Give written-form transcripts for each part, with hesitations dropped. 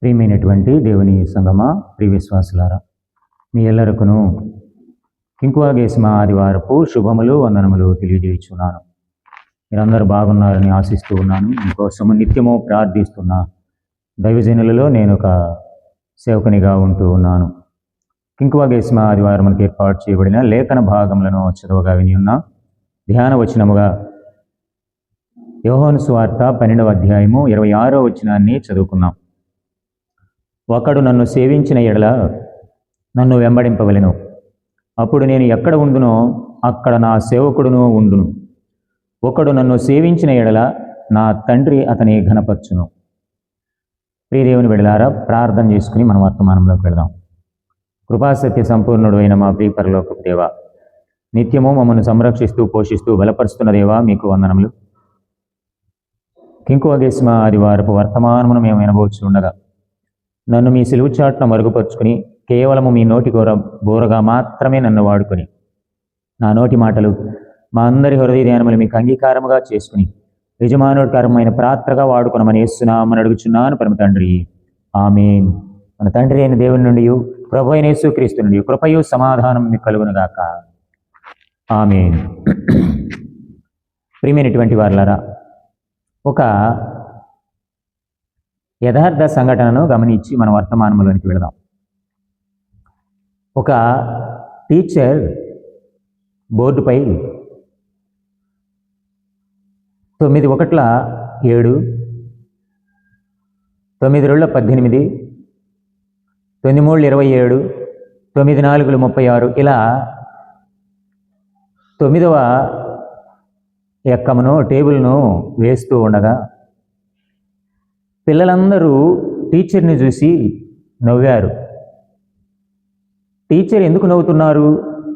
ప్రియమైనటువంటి దేవుని సంగమా, ప్రియ విశ్వాసులారా, మీ ఎల్లరకును కింకువాగేసిమ ఆదివారపు శుభములు వందనములు తెలియజేయుచున్నాను. మీరందరూ బాగున్నారని ఆశిస్తూ ఉన్నాను. మీకోసము నిత్యము ప్రార్థిస్తున్న దైవజనులలో నేను ఒక సేవకునిగా ఉంటూ ఉన్నాను. కింకువాగేసిమ ఆదివారం మనకి ఏర్పాటు చేయబడిన లేఖన భాగములను చదువుగా విని ఉన్న ధ్యాన వచనముగా యోహాను సువార్త 12వ అధ్యాయము 26వ వచనాన్ని చదువుకున్నాం. ఒకడు నన్ను సేవించిన ఎడల నన్ను వెంబడింపవలెను. అప్పుడు నేను ఎక్కడ ఉండునో అక్కడ నా సేవకుడును ఉండును. ఒకడు నన్ను సేవించిన ఎడల నా తండ్రి అతని ఘనపరచును. ప్రియదేవుని బిడ్డలారా, ప్రార్థన చేసుకుని మన వర్తమానంలోకి వెళదాం. కృపాసత్య సంపూర్ణుడు అయిన మా ప్రియ పరలోకపు దేవా, నిత్యము మమ్మల్ని సంరక్షిస్తూ పోషిస్తూ బలపరుస్తున్న దేవా, మీకు వందనములు. కింకువాగేసిమ ఆదివారపు వర్తమానమును మేము వినబోచుండగా నన్ను మీ సిలువు చాటున మరుగుపరుచుకుని కేవలము మీ నోటి బోరగా మాత్రమే నన్ను వాడుకొని నా నోటి మాటలు మా అందరి హృదయ ధ్యానములు మీకు అంగీకారముగా చేసుకుని యజమానుడికరమైన ప్రార్థనగా వాడుకొనమని యేసునామమున అడుగుచున్నాను పరమ తండ్రి, ఆమేన్. మన తండ్రి అయిన దేవుని నుండి, ప్రభు అయిన యేసుక్రీస్తు నుండి కృపయు సమాధానం మీకు కలుగునుగాక, ఆమేన్. ప్రియమైనటువంటి వారలారా, ఒక యథార్థ సంఘటనను గమనించి మన వర్తమానంలోనికి వెళదాం. ఒక టీచర్ బోర్డుపై 9/1/7, 9/2/18, 9/3/27, 9/4/36 ఇలా 9వ ఎక్కమును టేబుల్ను వేస్తూ ఉండగా పిల్లలందరూ టీచర్ని చూసి నవ్వారు. టీచర్ ఎందుకు నవ్వుతున్నారు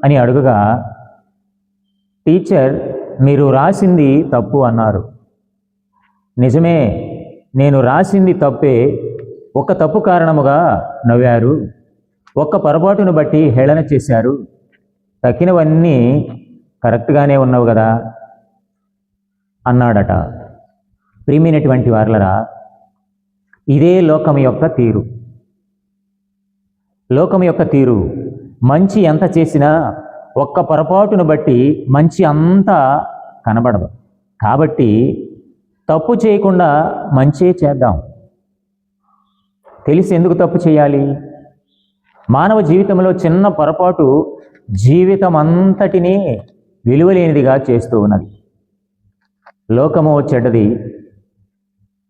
అని అడుగగా, టీచర్ మీరు రాసింది తప్పు అన్నారు. నిజమే, నేను రాసింది తప్పే. ఒక తప్పు కారణముగా నవ్వారు, ఒక్క పొరపాటును బట్టి హేళన చేశారు. తక్కినవన్నీ కరెక్ట్గానే ఉన్నావు కదా అన్నాడట. ప్రియమైనటువంటి వారలరా, ఇదే లోకం యొక్క తీరు. లోకం యొక్క తీరు, మంచి ఎంత చేసినా ఒక్క పొరపాటును బట్టి మంచి అంతా కనబడదు. కాబట్టి తప్పు చేయకుండా మంచే చేద్దాం. తెలిసి ఎందుకు తప్పు చేయాలి? మానవ జీవితంలో చిన్న పొరపాటు జీవితం అంతటినీ విలువలేనిదిగా చేస్తూ ఉన్నది. లోకము చెడ్డది.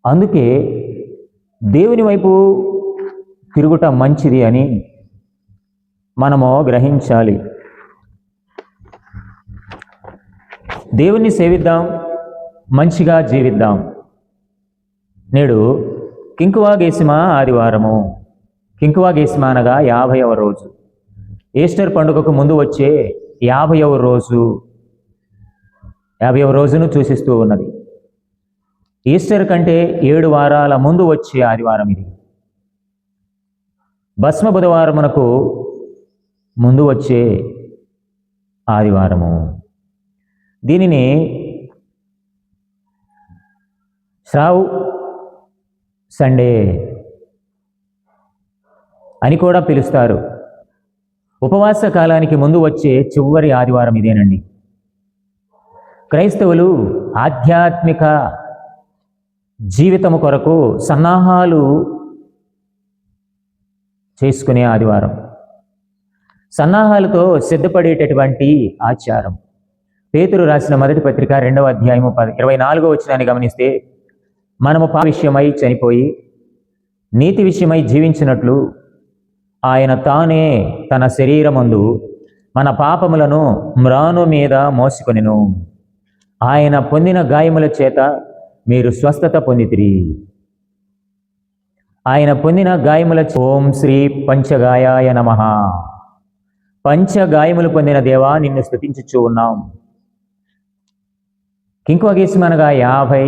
అందుకే దేవుని వైపు తిరుగుట మంచిది అని మనము గ్రహించాలి. దేవుణ్ణి సేవిద్దాం, మంచిగా జీవిద్దాం. నేడు కింకువాగేసిమ ఆదివారము. కింకువాగేసిమ అనగా 50వ రోజు. ఈస్టర్ పండుగకు ముందు వచ్చే 50వ రోజు, 50వ రోజును సూచిస్తూ ఉన్నది. ఈస్టర్ కంటే 7 వారాల ముందు వచ్చే ఆదివారం ఇది. భస్మ బుధవారమునకు ముందు వచ్చే ఆదివారము. దీనిని శ్రావ్ సండే అని కూడా పిలుస్తారు. ఉపవాస కాలానికి ముందు వచ్చే చివరి ఆదివారం ఇదేనండి. క్రైస్తవులు ఆధ్యాత్మిక జీవితము కొరకు సన్నాహాలు చేసుకునే ఆదివారం, సన్నాహాలతో సిద్ధపడేటటువంటి ఆచారం. పేతురు రాసిన మొదటి పత్రిక 2వ అధ్యాయము 24వ వచనాన్ని గమనిస్తే, మనము పాప విషయమై చనిపోయి నీతి విషయమై జీవించినట్లు ఆయన తానే తన శరీరమందు మన పాపములను మ్రాను మీద మోసుకొనెను. ఆయన పొందిన గాయముల చేత మీరు స్వస్థత పొందితిరి. ఆయన పొందిన గాయముల ఓం శ్రీ పంచగాయాయ నమః. పంచగాయములు పొందిన దేవా, నిన్ను స్తుతించుచూ ఉన్నాం. కింకువాగేసిమ అనగా 50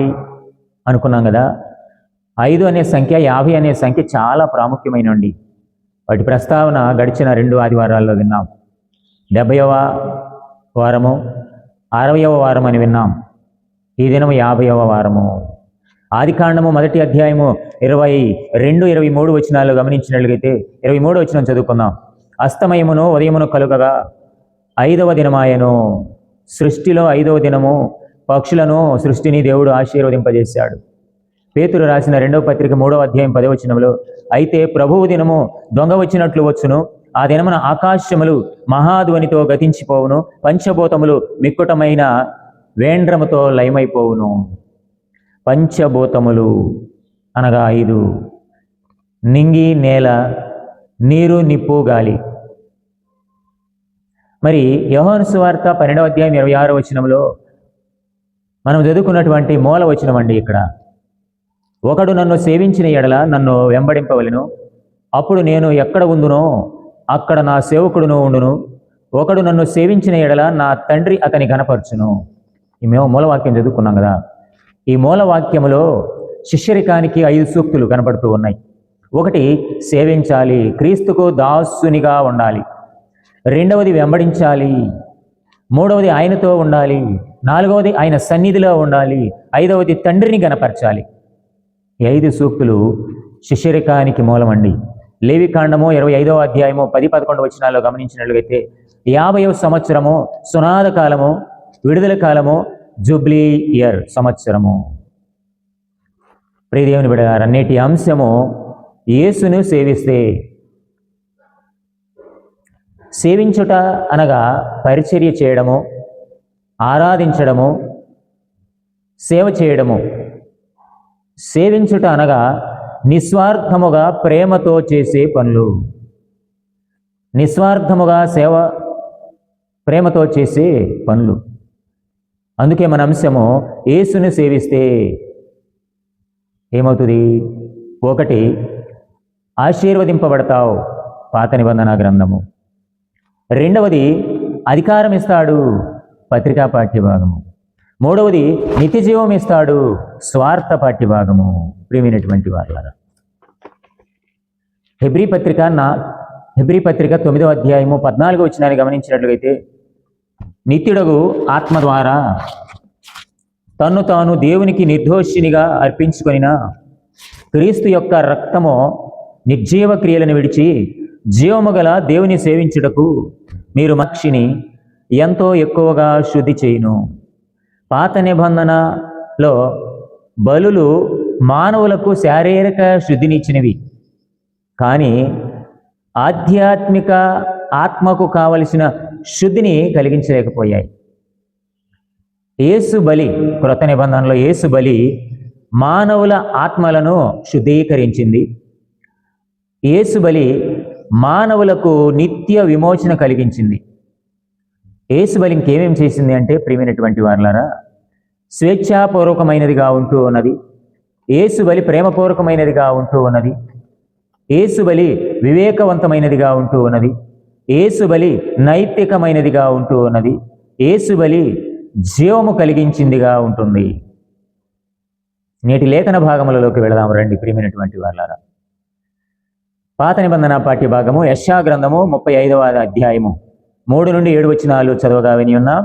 అనుకున్నాం కదా. 5 అనే సంఖ్య, 50 అనే సంఖ్య చాలా ప్రాముఖ్యమైనవి. వాటి ప్రస్తావన గడిచిన 2 ఆదివారాల్లో విన్నాం. 70వ వారము, 60వ వారం అని విన్నాం. ఈ దినం 50వ వారము. ఆదికాండము 1వ అధ్యాయము 22, 23 వచనాలు గమనించినట్లయితే 23 వచనం చదువుకుందాం. అస్తమయమును ఉదయమును కలుగగా 5వ దినమాయను. సృష్టిలో 5వ దినము పక్షులను సృష్టిని దేవుడు ఆశీర్వదింపజేశాడు. పేతురు రాసిన 2వ పత్రిక 3వ అధ్యాయం 10వ వచనంలో, అయితే ప్రభువు దినము దొంగ వచ్చినట్లు వచ్చును, ఆ దినమున ఆకాశములు మహాధ్వనితో గతించిపోవును, పంచభూతములు మిక్కుటమైన వేండ్రముతో లయమైపోవును. పంచభూతములు అనగా 5: నింగి, నేల, నీరు, నిప్పు, గాలి. మరి యోహాను సువార్త 12వ అధ్యాయం 26వ వచనంలో మనం చదువుకున్నటువంటి మూల వచనం అండి ఇక్కడ. ఒకడు నన్ను సేవించిన ఎడల నన్ను వెంబడింపవలెను, అప్పుడు నేను ఎక్కడ ఉందునో అక్కడ నా సేవకుడును ఉండును. ఒకడు నన్ను సేవించిన ఎడల నా తండ్రి అతని ఘనపరచును. ఈ మేము మూలవాక్యం చదువుకున్నాం కదా. ఈ మూలవాక్యములో శిష్యరికానికి 5 సూక్తులు కనబడుతూ ఉన్నాయి. ఒకటి, సేవించాలి, క్రీస్తుకు దాసునిగా ఉండాలి. రెండవది, వెంబడించాలి. మూడవది, ఆయనతో ఉండాలి. నాలుగవది, ఆయన సన్నిధిలో ఉండాలి. ఐదవది, తండ్రిని గణపరచాలి. ఈ 5 సూక్తులు శిష్యరికానికి మూలమండి. లేవికాండము 25వ అధ్యాయము 10-11 వచనాల్లో గమనించినట్లయితే 50వ సంవత్సరము సునాద కాలము, విడుదల కాలము, జూబ్లీ ఇయర్ సంవత్సరము. ప్రియదేవుని బిడ్డలారా, అన్నిటి అంశము యేసును సేవిస్తే. సేవించుట అనగా పరిచర్య చేయడము, ఆరాధించడము, సేవ చేయడము. సేవించుట అనగా నిస్వార్థముగా ప్రేమతో చేసే పనులు. నిస్వార్థముగా సేవ, ప్రేమతో చేసే పనులు. అందుకే మన అంశము యేసుని సేవిస్తే ఏమవుతుంది? ఒకటి, ఆశీర్వదింపబడతావు, పాత నిబంధన గ్రంథము. రెండవది, అధికారం ఇస్తాడు, పత్రికా పాఠ్యభాగము. మూడవది, నిత్యజీవం ఇస్తాడు, స్వార్థ పాఠ్యభాగము. ప్రియమైనటువంటి వారులారా, హెబ్రీ పత్రిక 9వ అధ్యాయము 14వ వచనాన్ని గమనించినట్లయితే, నిత్యుడగు ఆత్మ ద్వారా తన్ను తాను దేవునికి నిర్దోషినిగా అర్పించుకొనిన క్రీస్తు యొక్క రక్తము నిర్జీవ క్రియలను విడిచి జీవము గల దేవుని సేవించుటకు మీరు మక్షిని ఎంతో ఎక్కువగా శుద్ధి చేయును. పాత నిబంధనలో బలులు మానవులకు శారీరక శుద్ధినిచ్చినవి, కానీ ఆధ్యాత్మిక ఆత్మకు కావలసిన శుద్ధిని కలిగించలేకపోయాయి. యేసు బలి, క్రొత్త నిబంధనలో యేసు బలి మానవుల ఆత్మలను శుద్ధీకరించింది. యేసు బలి మానవులకు నిత్య విమోచన కలిగించింది. యేసు బలి ఇంకేమేం చేసింది అంటే, ప్రియమైనటువంటి వారులారా, స్వేచ్ఛాపూర్వకమైనదిగా ఉంటూ ఉన్నది. యేసు బలి ప్రేమపూర్వకమైనదిగా ఉంటూ ఉన్నది. యేసు బలి వివేకవంతమైనదిగా ఉంటూ ఉన్నది. యేసు బలి నైతికమైనదిగా ఉంటూ ఉన్నది. యేసు బలి జీవము కలిగించిందిగా ఉంటుంది. నేటి లేఖన భాగములలోకి వెళదాము రండి, ప్రియమైనటువంటి వారులారా. పాత నిబంధన పాఠ్య భాగము యెషయా గ్రంథము 35వ అధ్యాయము 3 నుండి 7 వచనాలు చదవగా విని ఉన్నాం.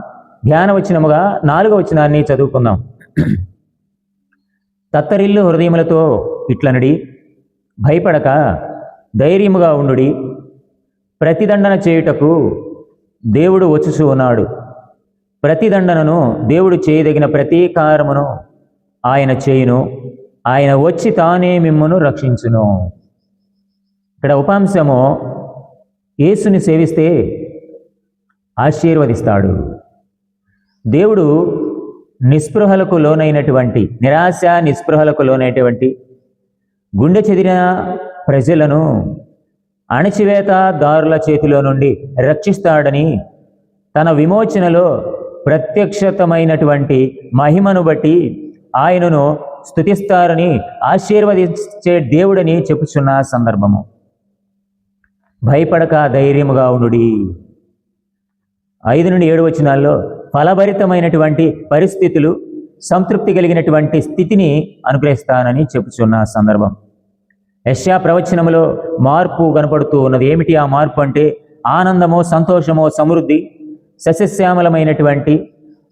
ధ్యాన వచనముగా 4వ వచనాన్ని చదువుకుందాం. తత్తరిల్లు హృదయములతో ఇట్లనడి, భయపడక ధైర్యముగా ఉండుడి. ప్రతిదండన చేయుటకు దేవుడు వచ్చుచూ ఉన్నాడు. ప్రతిదండనను దేవుడు చేయదగిన ప్రతీకారమును ఆయన చేయును. ఆయన వచ్చి తానే మిమ్మును రక్షించును. ఇక్కడ ఉపాంశము, యేసుని సేవిస్తే ఆశీర్వదిస్తాడు. దేవుడు నిస్పృహలకు లోనైనటువంటి, నిరాశ నిస్పృహలకు లోనైనటువంటి, గుండె చెదిరిన ప్రజలను అణచివేతదారుల చేతిలో నుండి రక్షిస్తాడని తన విమోచనలో ప్రత్యక్షతమైనటువంటి మహిమను బట్టి ఆయనను స్తుతిస్తారని ఆశీర్వదించే దేవుడని చెప్పుచున్న సందర్భము. భయపడక ధైర్యముగా ఉండుడి. 5 నుండి 7 వచనాల్లో ఫలభరితమైనటువంటి పరిస్థితులు, సంతృప్తి కలిగినటువంటి స్థితిని అనుగ్రహిస్తానని చెప్పుచున్న సందర్భం. యెషయా ప్రవచనములో మార్పు కనపడుతూ ఉన్నది. ఏమిటి ఆ మార్పు అంటే? ఆనందము, సంతోషము, సమృద్ధి, సస్యశ్యామలమైనటువంటి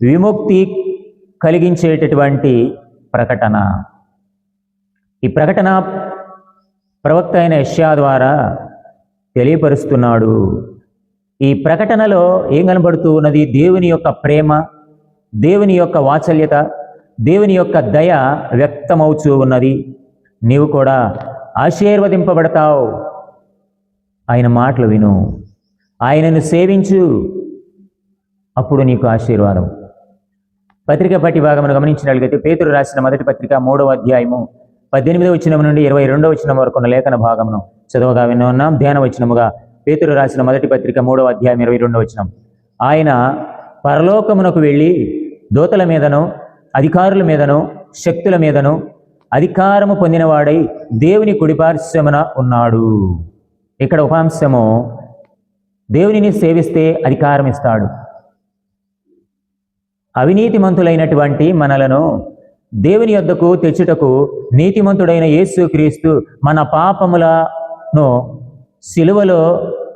విముక్తి కలిగించేటటువంటి ప్రకటన. ఈ ప్రకటన ప్రవక్త అయిన యెషయా ద్వారా తెలియపరుస్తున్నాడు. ఈ ప్రకటనలో ఏం కనబడుతూ ఉన్నది? దేవుని యొక్క ప్రేమ, దేవుని యొక్క వాత్సల్యత, దేవుని యొక్క దయ వ్యక్తమవుతూ ఉన్నది. నీవు కూడా ఆశీర్వదింపబడతావు. ఆయన మాటలు విను, ఆయనను సేవించు, అప్పుడు నీకు ఆశీర్వాదం. పత్రిక పట్టి భాగమును గమనించినట్లయితే పేతురు రాసిన మొదటి పత్రిక 3వ అధ్యాయము 18వ వచనం నుండి 22వ వచనం వరకు ఉన్న లేఖన భాగమును చదువుగా విన్నాం. ధ్యాన వచనముగా పేతురు రాసిన మొదటి పత్రిక 3వ అధ్యాయం 22వ వచనం. ఆయన పరలోకమునకు వెళ్ళి దూతల మీదను అధికారుల మీదను శక్తుల మీదను అధికారము పొందినవాడై దేవుని కుడిపార్శ్వమున ఉన్నాడు. ఇక్కడ ఉపాంశము, దేవునిని సేవిస్తే అధికారం ఇస్తాడు. అవినీతిమంతులైనటువంటి మనలను దేవుని యొద్దకు తెచ్చుటకు నీతిమంతుడైన యేసుక్రీస్తు మన పాపములను సిలువలో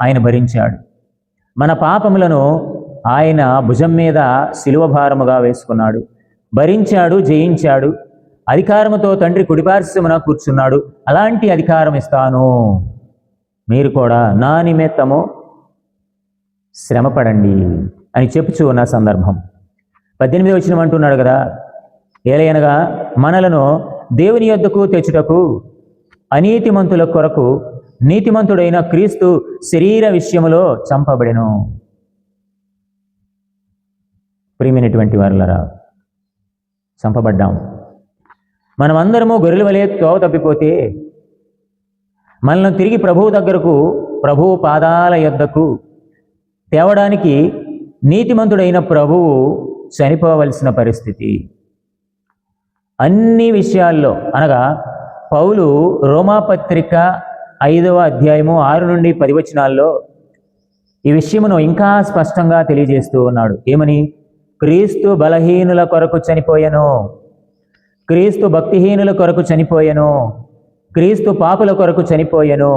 ఆయన భరించాడు. మన పాపములను ఆయన భుజం మీద సిలువ భారముగా వేసుకున్నాడు, భరించాడు, జయించాడు. అధికారముతో తండ్రి కుడిపార్శ్వమున కూర్చున్నాడు. అలాంటి అధికారం ఇస్తాను, మీరు కూడా నా నిమిత్తము శ్రమపడండి అని చెప్పుచూ ఉన్న సందర్భం. 18వ వచనం అంటున్నాడు కదా, ఏలయనగా మనలను దేవుని యొద్దకు తెచ్చుటకు అనీతిమంతుల కొరకు నీతిమంతుడైన క్రీస్తు శరీర విషయములో చంపబడెను. ప్రియమైనటువంటి వారులారా, చంపబడ్డాం. మనమందరము గొర్రెల వలె తోవ తప్పిపోతే మనల్ని తిరిగి ప్రభువు దగ్గరకు, ప్రభువు పాదాల యొద్దకు తేవడానికి నీతిమంతుడైన ప్రభువు చనిపోవలసిన పరిస్థితి. అన్ని విషయాల్లో అనగా పౌలు రోమాపత్రిక 5వ అధ్యాయము 6 నుండి 10 వచనాల్లో ఈ విషయమును ఇంకా స్పష్టంగా తెలియజేస్తూ ఉన్నాడు. ఏమని? క్రీస్తు బలహీనుల కొరకు చనిపోయెను, క్రీస్తు భక్తిహీనుల కొరకు చనిపోయెను, క్రీస్తు పాపుల కొరకు చనిపోయెను,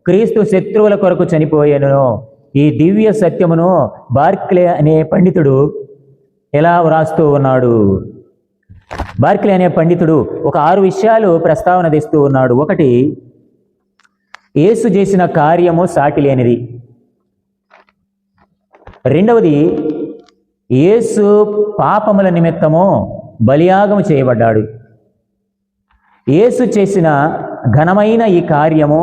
క్రీస్తు శత్రువుల కొరకు చనిపోయెను. ఈ దివ్య సత్యమును బార్క్లే అనే పండితుడు ఎలా వ్రాస్తూ ఉన్నాడు? బార్క్లే అనే పండితుడు ఒక 6 విషయాలు ప్రస్తావన తెస్తూ ఉన్నాడు. ఒకటి, యేసు చేసిన కార్యము సాటి లేనిది. రెండవది, యేసు పాపముల నిమిత్తము బలియాగము చేయబడ్డాడు. యేసు చేసిన ఘనమైన ఈ కార్యము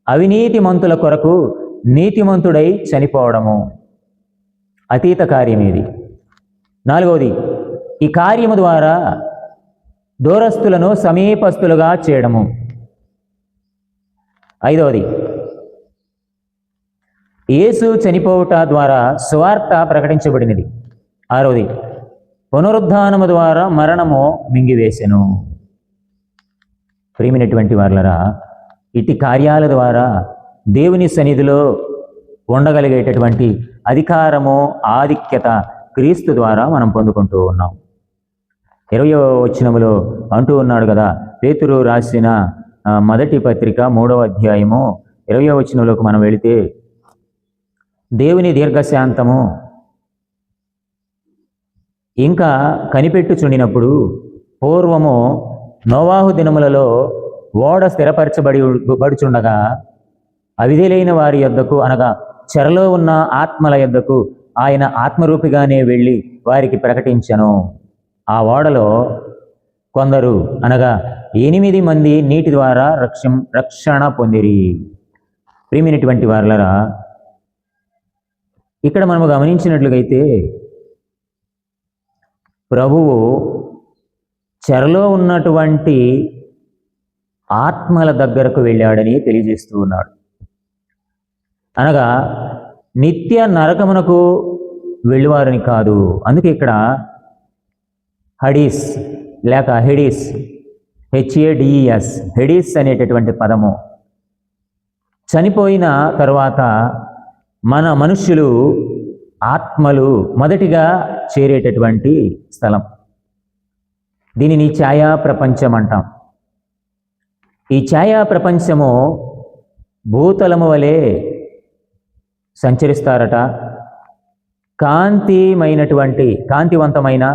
అవినీతిమంతుల కొరకు నీతిమంతుడై చనిపోవడము, అతీత కార్యం ఇది. నాలుగవది, ఈ కార్యము ద్వారా దూరస్తులను సమీపస్తులుగా చేయడము. ఐదవది, యేసు చనిపోవుట ద్వారా సువార్త ప్రకటించబడినది. ఆరవది, పునరుద్ధానము ద్వారా మరణము మింగివేసెను. ప్రియమైనటువంటి వారులారా, ఇటు కార్యాల ద్వారా దేవుని సన్నిధిలో ఉండగలిగేటటువంటి అధికారము, ఆధిక్యత క్రీస్తు ద్వారా మనం పొందుకుంటూ ఉన్నాం. 20వ వచనములో అంటూ ఉన్నాడు కదా, పేతురు రాసిన మొదటి పత్రిక 3వ అధ్యాయము 20వ వచనంలోకి మనం వెళితే, దేవుని దీర్ఘశాంతము ఇంకా కనిపెట్టుచుండినప్పుడు పూర్వము నోవాహు దినములలో ఓడ స్థిరపరచబడుచుండగా అవిధేలైన వారి యొద్దకు అనగా చెరలో ఉన్న ఆత్మల యొద్దకు ఆయన ఆత్మరూపిగానే వెళ్ళి వారికి ప్రకటించెను. ఆ ఓడలో కొందరు అనగా 8 మంది నీటి ద్వారా రక్షణ పొందిరి. ప్రియమైనటువంటి వారులారా, ఇక్కడ మనము గమనించినట్లుగైతే ప్రభువు చెరలో ఉన్నటువంటి ఆత్మల దగ్గరకు వెళ్ళాడని తెలియజేస్తూ ఉన్నాడు. అనగా నిత్య నరకమునకు వెళ్ళువారని కాదు. అందుకే ఇక్కడ హడీస్ లేక హెడీస్, HADES, హెడీస్ అనేటటువంటి పదము చనిపోయిన తరువాత మన మనుష్యులు ఆత్మలు మొదటిగా చేరేటటువంటి స్థలం. దీనిని ఛాయా ప్రపంచం అంటాం. ఈ ఛాయా ప్రపంచము భూతలము వలె సంచరిస్తారట. కాంతివంతమైన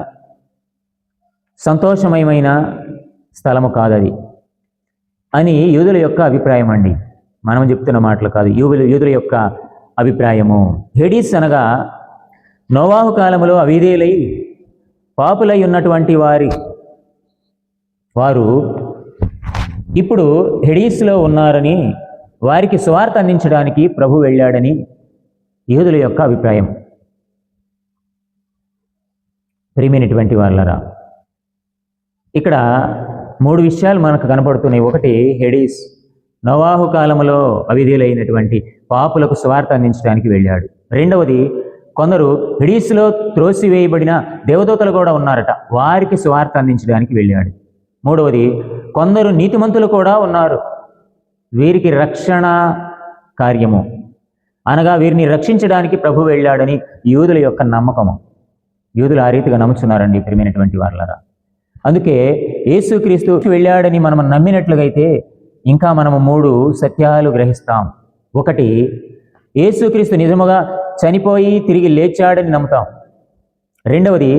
సంతోషమయమైన స్థలము కాదది. అని యూదుల యొక్క అభిప్రాయం అండి. మనం చెప్తున్న మాటలు కాదు, యూదుల యొక్క అభిప్రాయము. హెడీస్ అనగా నోవాహు కాలములో అవిధేయులై పాపులై ఉన్నటువంటి వారు ఇప్పుడు హెడీస్లో ఉన్నారని, వారికి సువార్త అందించడానికి ప్రభు వెళ్ళాడని యూదుల యొక్క అభిప్రాయం. ప్రియమైనటువంటి వాళ్ళరా, ఇక్కడ 3 విషయాలు మనకు కనపడుతున్నాయి. ఒకటి, హెడీస్ నోవాహు కాలంలో అవిధేయులైనటువంటి పాపులకు సువార్త అందించడానికి వెళ్ళాడు. రెండవది, కొందరు హెడీస్లో త్రోసివేయబడిన దేవదూతలు కూడా ఉన్నారట, వారికి సువార్త అందించడానికి వెళ్ళాడు. మూడవది, కొందరు నీతిమంతులు కూడా ఉన్నారు, వీరికి రక్షణ కార్యము అనగా వీరిని రక్షించడానికి ప్రభు వెళ్ళాడని యూదుల యొక్క నమ్మకము. యూదులు ఆ రీతిగా నమ్ముచున్నారండి ప్రియమైనటువంటి వారలారా. అందుకే యేసుక్రీస్తు వెళ్ళాడని మనం నమ్మినట్లుగైతే ఇంకా మనము 3 సత్యాలు గ్రహిస్తాం. ఒకటి, యేసుక్రీస్తు నిజముగా చనిపోయి తిరిగి లేచాడని నమ్ముతాం. రెండవది,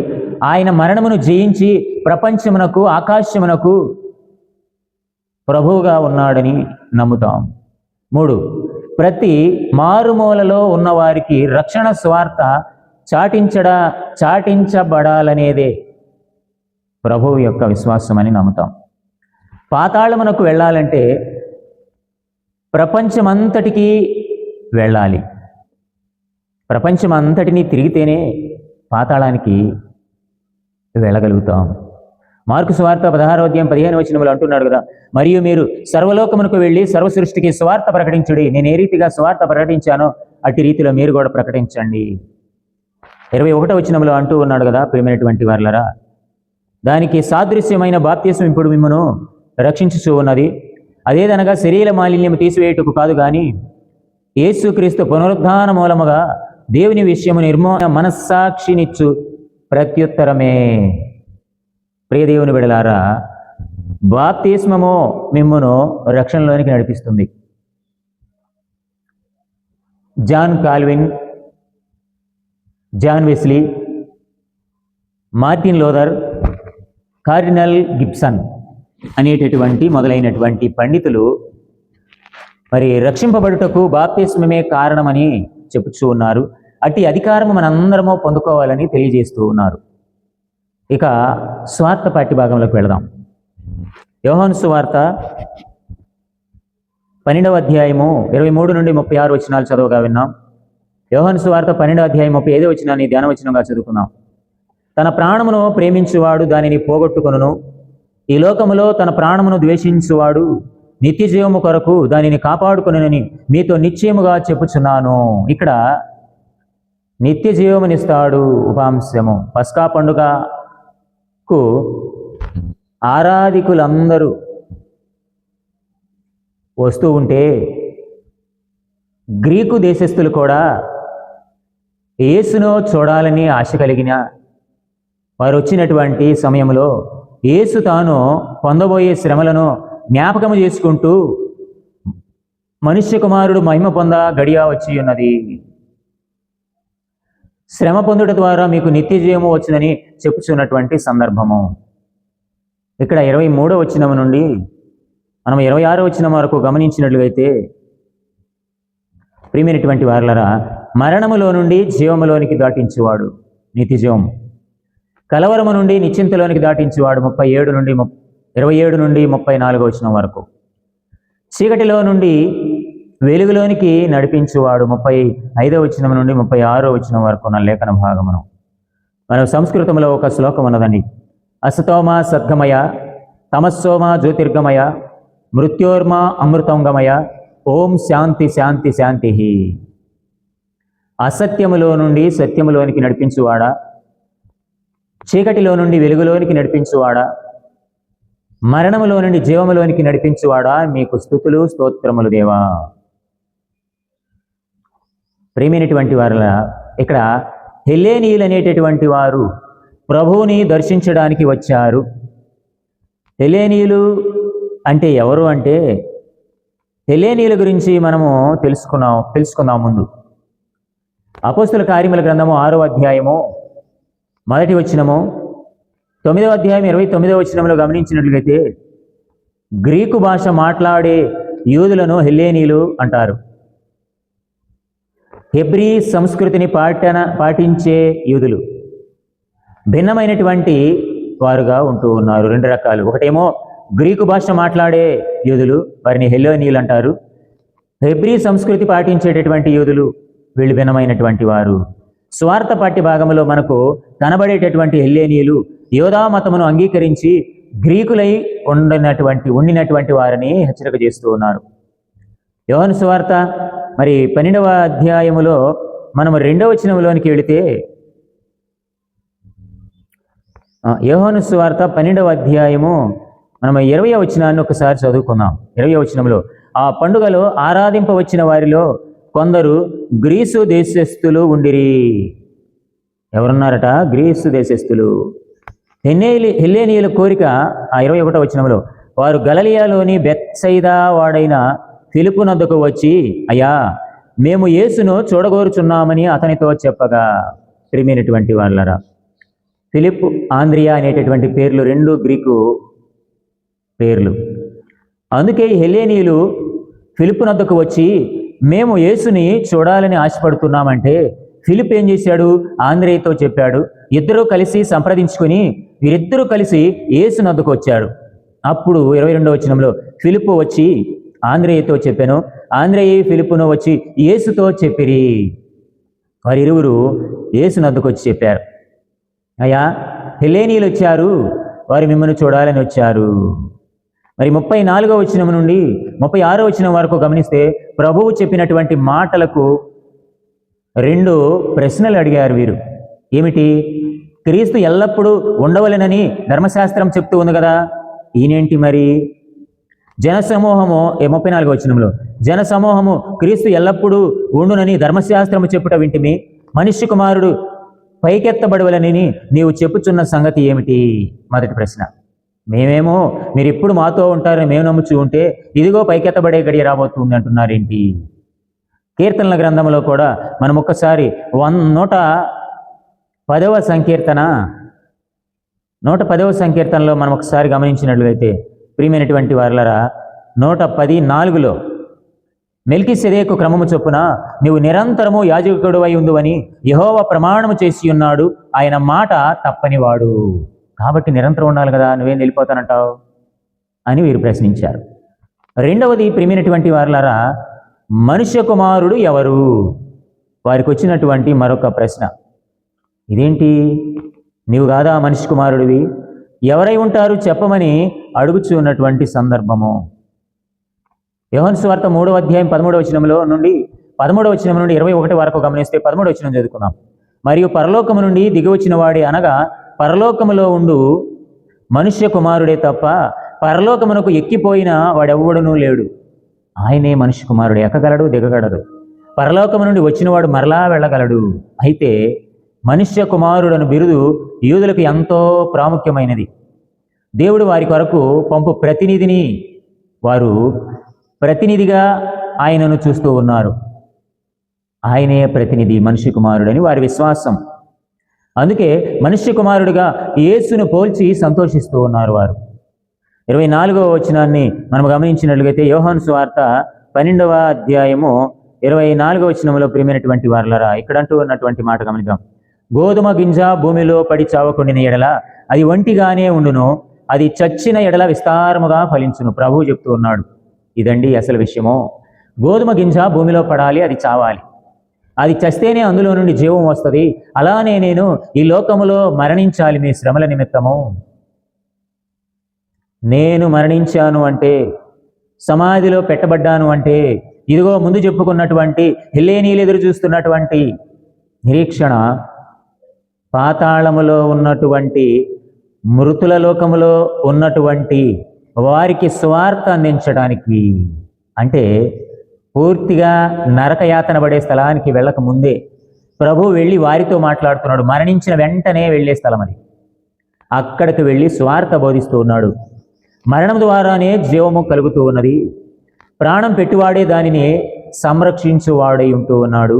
ఆయన మరణమును జయించి ప్రపంచమునకు ఆకాశమునకు ప్రభువుగా ఉన్నాడని నమ్ముతాం. 3, ప్రతి మారుమూలలో ఉన్నవారికి రక్షణ స్వార్థ చాటించబడాలనేదే ప్రభువు యొక్క విశ్వాసం అని నమ్ముతాం. పాతాళమునకు వెళ్ళాలంటే ప్రపంచమంతటికీ వెళ్ళాలి. ప్రపంచమంతటినీ తిరిగితేనే పాతాళానికి వెళ్ళగలుగుతాం. మార్కు సువార్త 16వ అధ్యాయం 15వ వచనములో అంటున్నాడు కదా, మరియు మీరు సర్వలోకమునకు వెళ్ళి సర్వ సృష్టికి సువార్త ప్రకటించుడి. నేను ఏ రీతిగా సువార్త ప్రకటించానో అట్టి రీతిలో మీరు కూడా ప్రకటించండి. 21వ వచనములో అంటూ ఉన్నాడు కదా ప్రియమైనటువంటి వారలారా, దానికి సాదృశ్యమైన బాప్తిస్మం ఇప్పుడు మిమ్మును రక్షించుచూ ఉన్నది. అదేదనగా శరీర మాలిన్యము తీసివేయుటకు కాదు గాని యేసుక్రీస్తు పునరుద్ధాన మూలముగా దేవుని విషయము మనస్సాక్షినిచ్చు ప్రత్యుత్తరమే. ప్రియదేవుని బిడ్డలారా, బాప్తిస్మము మిమ్మును రక్షణలోనికి నడిపిస్తుంది. John Calvin, John Wesley, Martin Luther, cardinal Gibson అనేటటువంటి మొదలైనటువంటి పండితులు మరి రక్షింపబడుటకు బాప్తిస్మమే కారణమని చెప్పుచూ ఉన్నారు. అట్టి అధికారము మనందరము పొందుకోవాలని తెలియజేస్తూ ఉన్నారు. ఇక స్వార్థ పాఠ్యభాగంలోకి వెళదాం. యోహాను సువార్త 12వ అధ్యాయము 23 నుండి 36 వచనాలు చదవగా విన్నాం. యోహాను సువార్త 12వ అధ్యాయం 35వ వచనాన్ని ధ్యానవచనంగా చదువుకున్నాం. తన ప్రాణమును ప్రేమించువాడు దానిని పోగొట్టుకొనును, ఈ లోకములో తన ప్రాణమును ద్వేషించువాడు నిత్య జీవము కొరకు దానిని కాపాడుకొనునని మీతో నిశ్చయముగా చెప్పుచున్నాను. ఇక్కడ నిత్య జీవమునిస్తాడు ఉపాంశము. పస్కా పండుగకు ఆరాధికులందరూ వస్తూ ఉంటే గ్రీకు దేశస్థులు కూడా యేసును చూడాలని ఆశ కలిగిన వారు వచ్చినటువంటి సమయంలో యేసు తాను పొందబోయే శ్రమలను జ్ఞాపకము చేసుకుంటూ మనుష్య కుమారుడు మహిమ పొంద గడియ వచ్చి ఉన్నది, శ్రమ పొందుట ద్వారా మీకు నిత్య జీవము వచ్చిందని చెప్పుచున్నటువంటి సందర్భము. ఇక్కడ 23వ వచనం నుండి మనం 26వ వచనం వరకు గమనించినట్లయితే ప్రియమైనటువంటి వారలారా, మరణములో నుండి జీవములోనికి దాటించువాడు నిత్య జీవము, కలవరము నుండి నిశ్చింతలోనికి దాటించువాడు 27 నుండి 34వ వచనం వరకు, చీకటిలో నుండి వెలుగులోనికి నడిపించువాడు 35వ వచనం నుండి 36వ వచనం వరకు ఉన్న లేఖన భాగమును. మన సంస్కృతంలో ఒక శ్లోకం ఉన్నదండి. అసతోమ సద్గమయ, తమస్సోమ జ్యోతిర్గమయ, మృత్యోర్మ అమృతంగమయ, ఓం శాంతి శాంతి శాంతి. అసత్యములో నుండి సత్యములోనికి నడిపించువాడా, చీకటిలో నుండి వెలుగులోనికి నడిపించువాడా, మరణములో నుండి జీవములోనికి నడిపించువాడా, మీకు స్తుతులు స్తోత్రములు దేవా. ప్రియమైనటువంటి వారుల, ఇక్కడ హెలేనీయులు అనేటటువంటి వారు ప్రభువుని దర్శించడానికి వచ్చారు. హెలేనీయులు అంటే ఎవరు అంటే, హెలేనీయుల గురించి మనము తెలుసుకుందాం ముందు. అపోస్తల కార్యముల గ్రంథము 6వ అధ్యాయము 1వ వచనము, 9వ అధ్యాయం 29వ వచనంలో గమనించినట్లయితే గ్రీకు భాష మాట్లాడే యూదులను హెల్లేనీలు అంటారు. హెబ్రీ సంస్కృతిని పాటించే యూదులు భిన్నమైనటువంటి వారుగా ఉంటూ ఉన్నారు. రెండు రకాలు. ఒకటేమో గ్రీకు భాష మాట్లాడే యూదులు, వారిని హెల్లేనీయులు అంటారు. హెబ్రీ సంస్కృతి పాటించేటటువంటి యూదులు, వీళ్ళు భిన్నమైనటువంటి వారు. స్వార్థ పాఠ్య భాగంలో మనకు కనబడేటటువంటి హెల్లేనీయులు యోధా మతమును అంగీకరించి గ్రీకులై ఉండినటువంటి వారిని హెచ్చరిక చేస్తూ ఉన్నారు. యోహాను సువార్త మరి 12వ అధ్యాయములో మనము 2వ వచనంలోనికి వెళితే, యోహాను సువార్త 12వ అధ్యాయము మనం 20వ వచనాన్ని ఒకసారి చదువుకుందాం. 20వ వచనంలో, ఆ పండుగలో ఆరాధింపవచ్చిన వారిలో కొందరు గ్రీసు దేశస్థులు ఉండిరి. ఎవరున్నారట? గ్రీసు దేశస్థులు. హెల్లేనీయుల కోరిక, ఆ 21వ వచనంలో, వారు గలిలయలోని బెత్సైదా వాడైన ఫిలిప్పు నద్దకు వచ్చి, అయ్యా, మేము యేసును చూడగోరుచున్నామని అతనితో చెప్పగా. ప్రియమైనటువంటి వాళ్ళరా, ఫిలిప్, ఆంద్రియా అనేటటువంటి పేర్లు రెండు గ్రీకు పేర్లు. అందుకే ఈ హెల్లేనీయులు ఫిలిప్పు నద్దకు వచ్చి, మేము యేసుని చూడాలని ఆశపడుతున్నామంటే ఫిలిప్ ఏం చేశాడు? ఆంద్రియతో చెప్పాడు. ఇద్దరూ కలిసి సంప్రదించుకుని వీరిద్దరూ కలిసి యేసు నద్దకు వచ్చాడు. అప్పుడు 22వ వచనంలో, ఫిలిప్పు వచ్చి ఆంద్రియతో చెప్పాను, ఆంద్రేయ ఫిలిప్పును వచ్చి యేసుతో చెప్పిరి. వారిరువురు యేసు నద్దకు వచ్చి చెప్పారు, అయ్యా, హెల్లేనీయులు వచ్చారు, వారు మిమ్మల్ని చూడాలని వచ్చారు. మరి 34వ వచనం నుండి 36వ వచనం వరకు గమనిస్తే ప్రభువు చెప్పినటువంటి మాటలకు 2 ప్రశ్నలు అడిగారు వీరు. ఏమిటి? క్రీస్తు ఎల్లప్పుడూ ఉండవలెనని ధర్మశాస్త్రం చెప్తూ ఉంది కదా, ఈయనేంటి మరి? జనసమూహము 34వ వచనంలో, జనసమూహము క్రీస్తు ఎల్లప్పుడూ ఉండునని ధర్మశాస్త్రము చెప్పుట వింటిమి, మనుష్య కుమారుడు పైకెత్తబడవలనని నీవు చెప్పుచున్న సంగతి ఏమిటి? మొదటి ప్రశ్న. మేమేమో మీరు ఎప్పుడు మాతో ఉంటారని మేము నమ్ముచూ ఉంటే ఇదిగో పైకెత్తబడే గడియ రాబోతుంది అంటున్నారేంటి? కీర్తనల గ్రంథంలో కూడా మనం ఒక్కసారి 110వ సంకీర్తన 110వ సంకీర్తనలో మనం ఒకసారి గమనించినట్లయితే, ప్రియమైనటువంటి వారలరా, 110:4లో, మెల్కీసెదెకు క్రమము చొప్పున నీవు నిరంతరము యాజకుడు అయి ఉందువని యెహోవా ప్రమాణము చేసి ఉన్నాడు, ఆయన మాట తప్పనివాడు. కాబట్టి నిరంతరం ఉండాలి కదా, నువ్వేం వెళ్ళిపోతానంటావు అని వీరు ప్రశ్నించారు. రెండవది, ప్రియమైనటువంటి వారలారా, మనుష్య కుమారుడు ఎవరు? వారికి వచ్చినటువంటి మరొక ప్రశ్న. ఇదేంటి, నీవు కాదా మనిషి కుమారుడివి? ఎవరై ఉంటారు చెప్పమని అడుగుచున్నటువంటి సందర్భము. యోహాను సువార్త 3వ అధ్యాయం 13వ వచనంలో నుండి 13వ వచనం నుండి 21 వరకు గమనిస్తే 13వ వచనం చదువుకుందాం. మరియు పరలోకము నుండి దిగివచ్చిన వాడే, అనగా పరలోకములో ఉండు మనుష్య కుమారుడే తప్ప పరలోకమునకు ఎక్కిపోయిన వాడెవ్వడునూ లేడు. ఆయనే మనుష్య కుమారుడు, ఎక్కగలడు, దిగగలడు. పరలోకము నుండి వచ్చినవాడు మరలా వెళ్ళగలడు. అయితే మనుష్య కుమారుడను బిరుదు యూదులకు ఎంతో ప్రాముఖ్యమైనది. దేవుడు వారి కొరకు పంపు ప్రతినిధిని వారు ప్రతినిధిగా ఆయనను చూస్తూ ఉన్నారు. ఆయనే ప్రతినిధి, మనుష్య కుమారుడని వారి విశ్వాసం. అందుకే మనుష్య కుమారుడిగా యేసును పోల్చి సంతోషిస్తూ ఉన్నారు వారు. 24వ వచనాన్ని మనం గమనించినట్లయితే, యోహాను సువార్త 12వ అధ్యాయము 24వ వచనంలో, ప్రియమైనటువంటి వారలారా, ఇక్కడంటూ ఉన్నటువంటి మాట గమనిద్దాం. గోధుమ గింజ భూమిలో పడి చావకుండిన ఎడల అది ఒంటిగానే ఉండును, అది చచ్చిన ఎడల విస్తారముగా ఫలించును. ప్రభువు చెప్తూ ఉన్నాడు. ఇదండి అసలు విషయము. గోధుమ గింజ భూమిలో పడాలి, అది చావాలి. అది చస్తేనే అందులో నుండి జీవం వస్తుంది. అలానే నేను ఈ లోకములో మరణించాలి మీ శ్రమల నిమిత్తము. నేను మరణించాను అంటే, సమాధిలో పెట్టబడ్డాను అంటే, ఇదిగో ముందు చెప్పుకున్నటువంటి హెల్లేనీయులు ఎదురు చూస్తున్నటువంటి నిరీక్షణ, పాతాళములో ఉన్నటువంటి మృతుల లోకములో ఉన్నటువంటి వారికి స్వార్థ అందించడానికి, అంటే పూర్తిగా నరకయాతన పడే స్థలానికి వెళ్ళక ముందే ప్రభు వెళ్ళి వారితో మాట్లాడుతున్నాడు. మరణించిన వెంటనే వెళ్ళే స్థలం అది. అక్కడికి వెళ్ళి స్వార్థ బోధిస్తూ ఉన్నాడు. మరణం ద్వారానే జీవము కలుగుతూ ఉన్నది. ప్రాణం పెట్టివాడే దానిని సంరక్షించువాడై ఉంటూ ఉన్నాడు.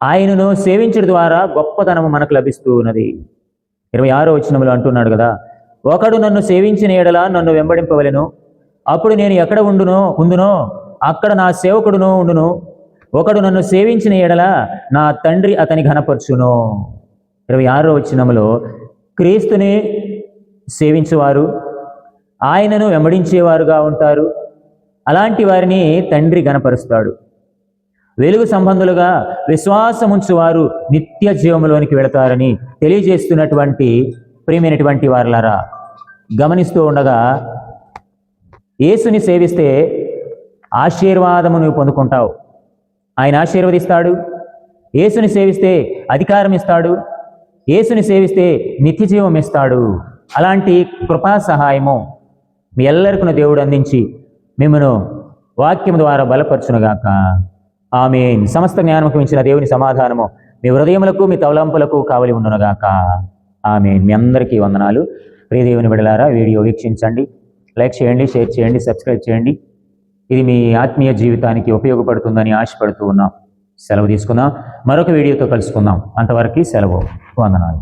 ఆయనను సేవించడం ద్వారా గొప్పతనము మనకు లభిస్తూ ఉన్నది. 26వ వచనంలో అంటున్నాడు కదా, ఒకడు నన్ను సేవించిన ఎడల నన్ను వెంబడింపవలెను. అప్పుడు నేను ఎక్కడ ఉందునో అక్కడ నా సేవకుడును ఉండును. ఒకడు నన్ను సేవించిన ఎడల నా తండ్రి అతని ఘనపరచును. 26వ వచనములో క్రీస్తుని సేవించువారు, ఆయనను వెంబడించేవారుగా ఉంటారు. అలాంటి వారిని తండ్రి ఘనపరుస్తాడు. వెలుగు సంబంధులుగా విశ్వాసముంచువారు నిత్య జీవములోనికి వెళతారని తెలియజేస్తున్నటువంటి ప్రియమైనటువంటి వారులారా, గమనిస్తూ ఉండగా యేసుని సేవిస్తే ఆశీర్వాదము నువ్వు పొందుకుంటావు. ఆయన ఆశీర్వదిస్తాడు. యేసుని సేవిస్తే అధికారం ఇస్తాడు. యేసుని సేవిస్తే నిత్య జీవం ఇస్తాడు. అలాంటి కృపా సహాయము మీ ఎల్లరికీ దేవుడు అందించి మిమ్మను వాక్యం ద్వారా బలపరచునుగాక. ఆమేన్. సమస్త జ్ఞానముకు మించిన దేవుని సమాధానము మీ హృదయములకు మీ తవలంపులకు కావలి ఉండునుగాక. ఆమేన్. మీ అందరికీ వందనాలు. ప్రియ దేవుని బిడ్డలారా, వీడియో వీక్షించండి, లైక్ చేయండి, షేర్ చేయండి, సబ్స్క్రైబ్ చేయండి. ఇది మీ ఆత్మీయ జీవితానికి ఉపయోగపడుతుందని ఆశపడుతూ ఉన్నాం. సెలవు తీసుకుందాం. మరొక వీడియోతో కలుసుకుందాం. అంతవరకు సెలవు. వందనాలు.